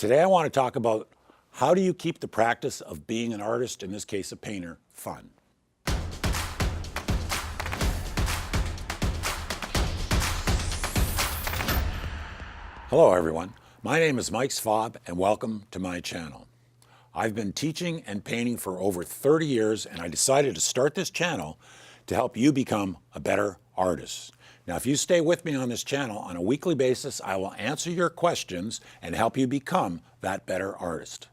Today I want to talk about how do you keep the practice of being an artist, in this case a painter, fun. Hello everyone, my name is Mike Svob and welcome to my channel. I've been teaching and painting for over 30 years and I decided to start this channel to help you become a better artist. Now, if you stay with me on this channel on a weekly basis, I will answer your questions and help you become that better artist.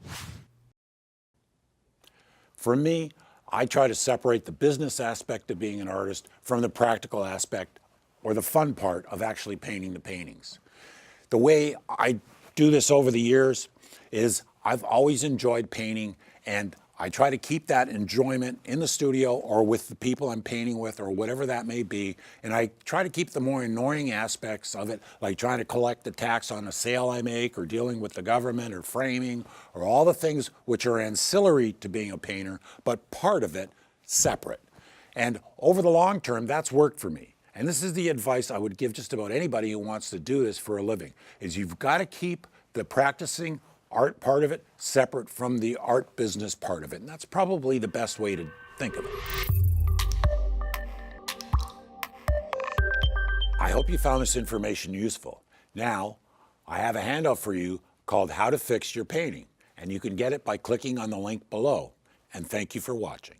For me, I try to separate the business aspect of being an artist from the practical aspect or the fun part of actually painting the paintings. The way I do this over the years is I've always enjoyed painting, and I try to keep that enjoyment in the studio or with the people I'm painting with or whatever that may be. And I try to keep the more annoying aspects of it, like trying to collect the tax on a sale I make or dealing with the government or framing or all the things which are ancillary to being a painter, but part of it separate. And over the long term, that's worked for me. And this is the advice I would give just about anybody who wants to do this for a living, is you've got to keep the practicing art part of it separate from the art business part of it. And that's probably the best way to think of it. I hope you found this information useful. Now, I have a handout for you called How to Fix Your Painting, and you can get it by clicking on the link below. And thank you for watching.